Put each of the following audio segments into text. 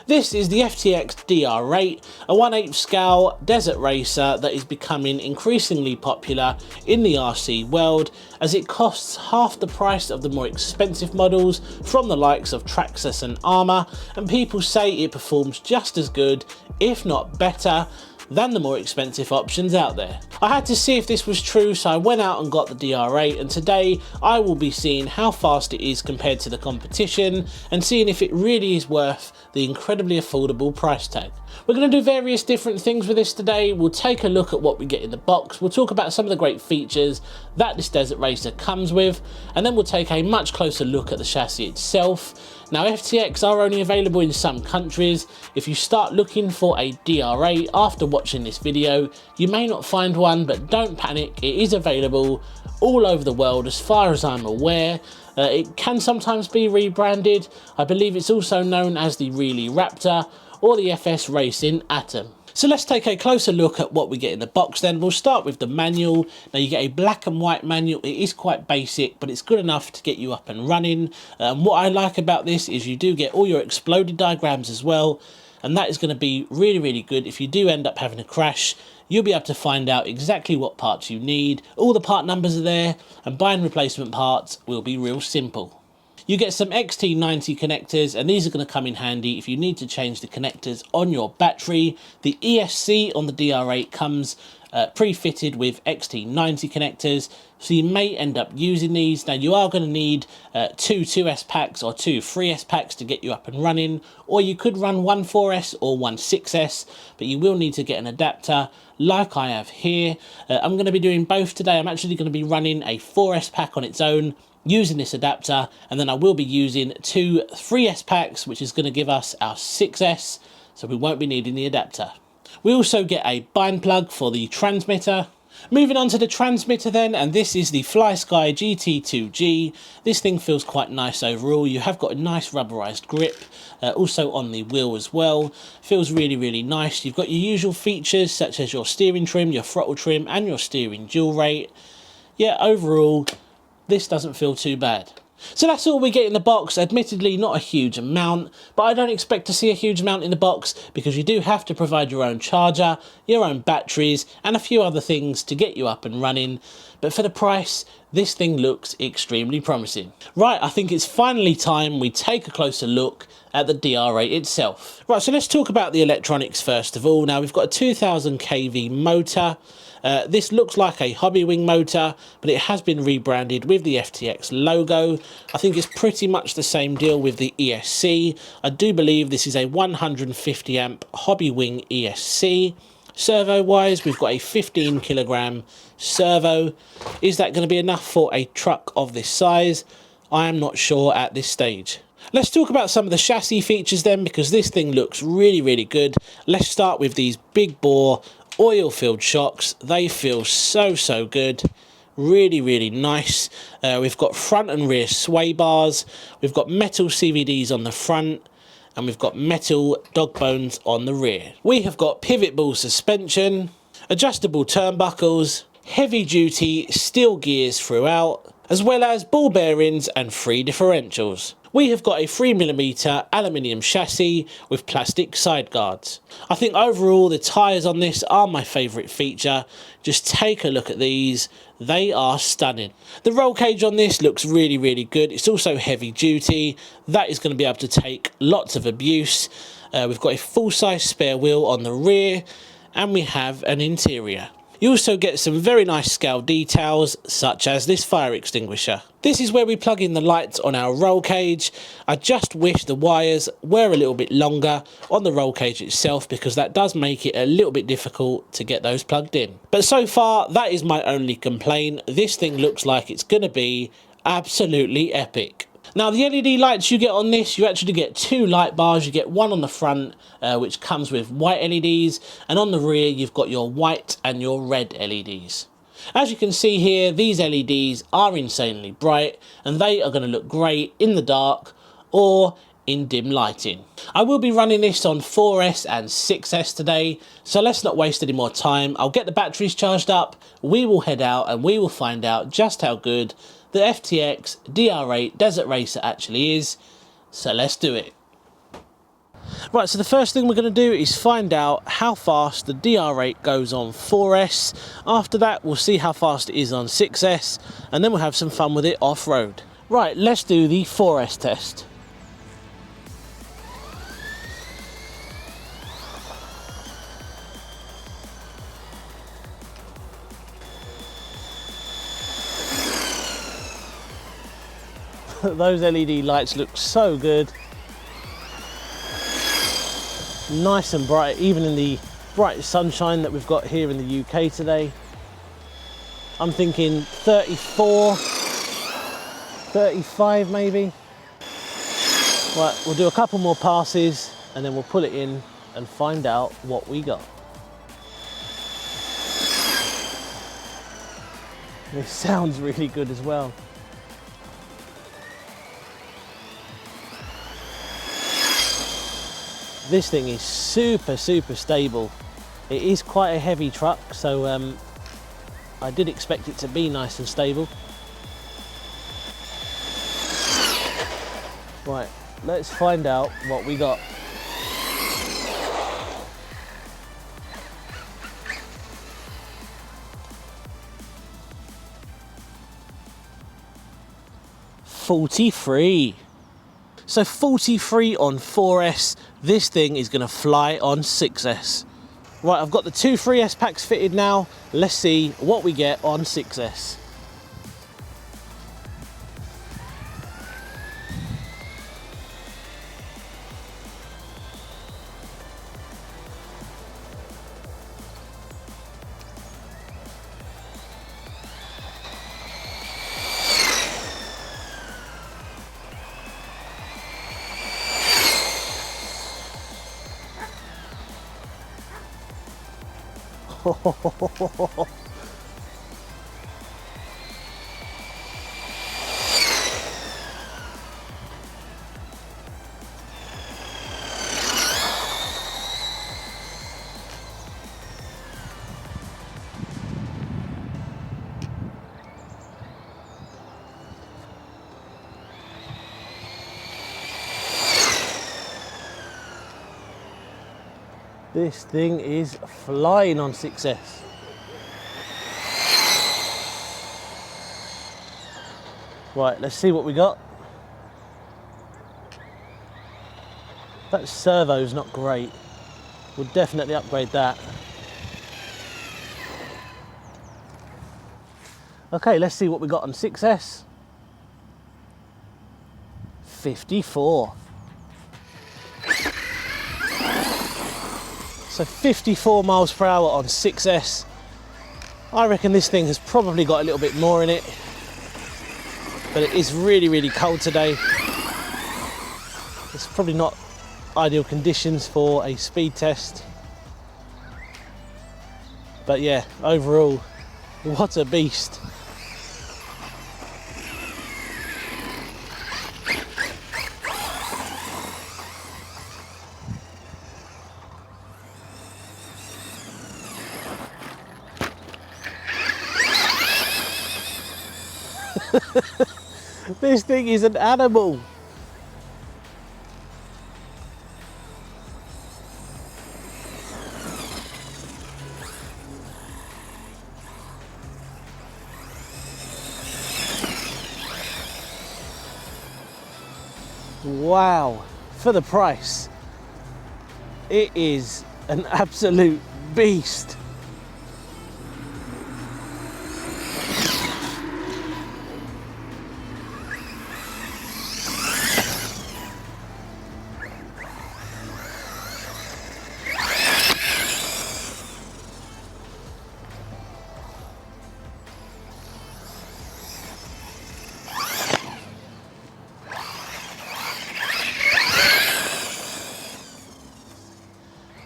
This is the FTX DR8, a 1/8 scale desert racer that is becoming increasingly popular in the RC world as it costs half the price of the more expensive models from the likes of Traxxas and Arrma, and people say it performs just as good, if not better, than the more expensive options out there. I had to see if this was true, so I went out and got the DR8, and today I will be seeing how fast it is compared to the competition and seeing if it really is worth the incredibly affordable price tag. We're going to do various different things with this today. We'll take a look at what we get in the box, we'll talk about some of the great features that this desert racer comes with, and then we'll take a much closer look at the chassis itself. Now, FTX are only available in some countries. If you start looking for a DR8 after watching this video, you may not find one, but don't panic, it is available all over the world as far as I'm aware. It can sometimes be rebranded. I believe it's also known as the Reely Raptor or the FS Racing Atom. So let's take a closer look at what we get in the box then. We'll start with the manual. Now you get a black and white manual. It is quite basic, but it's good enough to get you up and running. What I like about this is you do get all your exploded diagrams as well, and that is going to be really, really good. If you do end up having a crash, you'll be able to find out exactly what parts you need. All the part numbers are there, and buying replacement parts will be real simple. You get some XT90 connectors, and these are going to come in handy if you need to change the connectors on your battery. The ESC on the DR8 comes pre-fitted with XT90 connectors, so you may end up using these. Now you are going to need two 2S packs or two 3S packs to get you up and running, or you could run one 4S or one 6S, but you will need to get an adapter like I have here. I'm going to be doing both today. I'm actually going to be running a 4S pack on its own using this adapter, and then I will be using two 3S packs, which is going to give us our 6S, so we won't be needing the adapter. We also get a bind plug for the transmitter. Moving on to the transmitter then, and this is the FlySky GT2G. This thing feels quite nice overall. You have got a nice rubberized grip, also on the wheel as well. Feels really, really nice. You've got your usual features such as your steering trim, your throttle trim, and your steering dual rate. Yeah, overall, this doesn't feel too bad. So that's all we get in the box. Admittedly not a huge amount, but I don't expect to see a huge amount in the box because you do have to provide your own charger, your own batteries, and a few other things to get you up and running. But for the price, this thing looks extremely promising. Right, I think it's finally time we take a closer look at the DR8 itself. Right, so let's talk about the electronics first of all. Now we've got a 2000 kV motor. This looks like a hobby wing motor, but it has been rebranded with the FTX logo. I think it's pretty much the same deal with the ESC. I do believe this is a 150 amp hobby wing ESC. Servo wise, we've got a 15 kilogram servo. Is that going to be enough for a truck of this size? I am not sure at this stage. Let's talk about some of the chassis features then, because this thing looks really, really good. Let's start with these big bore oil-filled shocks. They feel so good. Really, really nice. We've got front and rear sway bars. We've got metal CVDs on the front, and we've got metal dog bones on the rear. We have got pivot ball suspension, adjustable turnbuckles, heavy duty steel gears throughout, as well as ball bearings and 3 differentials. We have got a 3mm aluminium chassis with plastic side guards. I think overall the tyres on this are my favourite feature. Just take a look at these. They are stunning. The roll cage on this looks really, really good. It's also heavy duty. That is going to be able to take lots of abuse. We've got a full-size spare wheel on the rear, and we have an interior. You also get some very nice scale details, such as this fire extinguisher. This is where we plug in the lights on our roll cage. I just wish the wires were a little bit longer on the roll cage itself, because that does make it a little bit difficult to get those plugged in. But so far, that is my only complaint. This thing looks like it's going to be absolutely epic. Now the LED lights you get on this, you actually get 2 light bars. You get one on the front, which comes with white LEDs, and on the rear you've got your white and your red LEDs. As you can see here, these LEDs are insanely bright, and they are going to look great in the dark or in dim lighting. I will be running this on 4S and 6S today, so let's not waste any more time. I'll get the batteries charged up, we will head out, and we will find out just how good the FTX DR8 Desert Racer actually is. So let's do it. Right, so the first thing we're going to do is find out how fast the DR8 goes on 4S. After that, we'll see how fast it is on 6S, and then we'll have some fun with it off-road. Right, let's do the 4S test. Those LED lights look so good. Nice and bright, even in the bright sunshine that we've got here in the UK today. I'm thinking 34, 35 maybe. Right, we'll do a couple more passes and then we'll pull it in and find out what we got. This sounds really good as well. This thing is super stable. It is quite a heavy truck, so I did expect it to be nice and stable. Right, let's find out what we got. $43. So 43 on 4S, this thing is going to fly on 6S. Right, I've got the two 3S packs fitted now. Let's see what we get on 6S. This thing is flying on 6S. Right, let's see what we got. That servo's not great. We'll definitely upgrade that. Okay, let's see what we got on 6S. 54. So 54 miles per hour on 6S. I reckon this thing has probably got a little bit more in it, but it is really cold today. It's probably not ideal conditions for a speed test. But yeah, overall, what a beast. This thing is an animal. Wow, for the price, it is an absolute beast.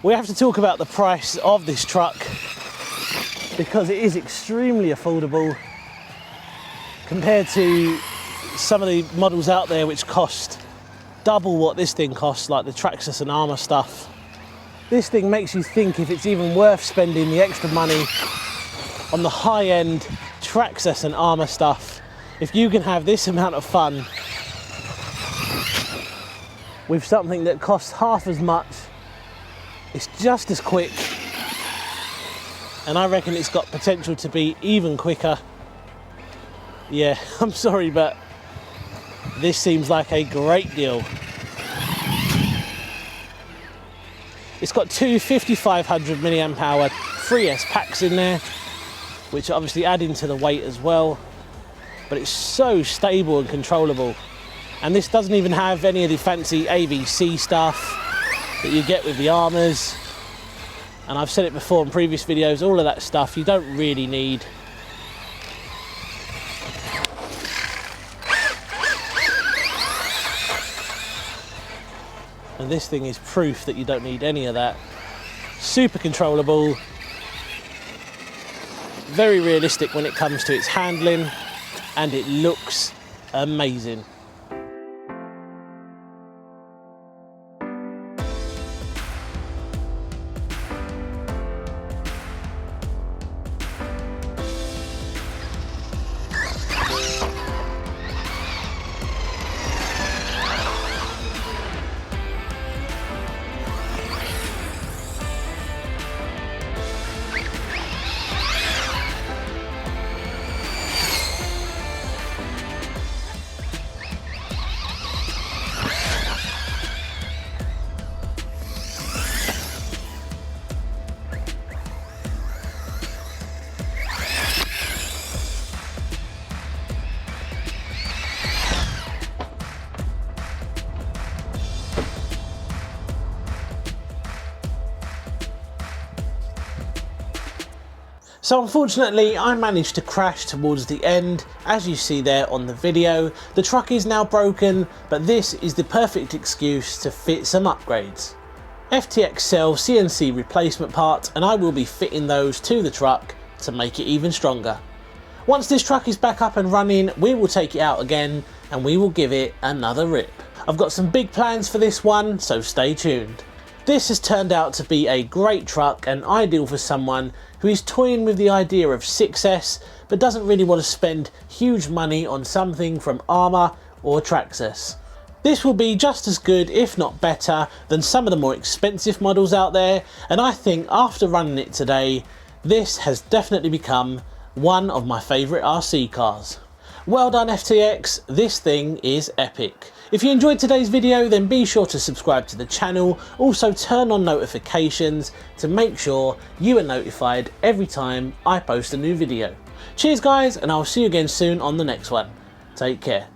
We have to talk about the price of this truck because it is extremely affordable compared to some of the models out there which cost double what this thing costs, like the Traxxas and Arrma stuff. This thing makes you think if it's even worth spending the extra money on the high-end Traxxas and Arrma stuff. If you can have this amount of fun with something that costs half as much. It's just as quick, and I reckon it's got potential to be even quicker. Yeah, I'm sorry, but this seems like a great deal. It's got two 5500 milliamp hour 3S packs in there, which obviously add into the weight as well, but it's so stable and controllable. And this doesn't even have any of the fancy AVC stuff that you get with the Arrmas. And I've said it before in previous videos, all of that stuff you don't really need. And this thing is proof that you don't need any of that. Super controllable, very realistic when it comes to its handling, and it looks amazing. So unfortunately, I managed to crash towards the end, as you see there on the video. The truck is now broken, but this is the perfect excuse to fit some upgrades. FTX sell CNC replacement parts, and I will be fitting those to the truck to make it even stronger. Once this truck is back up and running, we will take it out again and we will give it another rip. I've got some big plans for this one, so stay tuned. This has turned out to be a great truck and ideal for someone who is toying with the idea of 6S but doesn't really want to spend huge money on something from Arrma or Traxxas. This will be just as good, if not better, than some of the more expensive models out there, and I think after running it today, this has definitely become one of my favourite RC cars. Well done FTX, this thing is epic. If you enjoyed today's video, then be sure to subscribe to the channel. Also turn on notifications to make sure you are notified every time I post a new video. Cheers guys, and I'll see you again soon on the next one. Take care.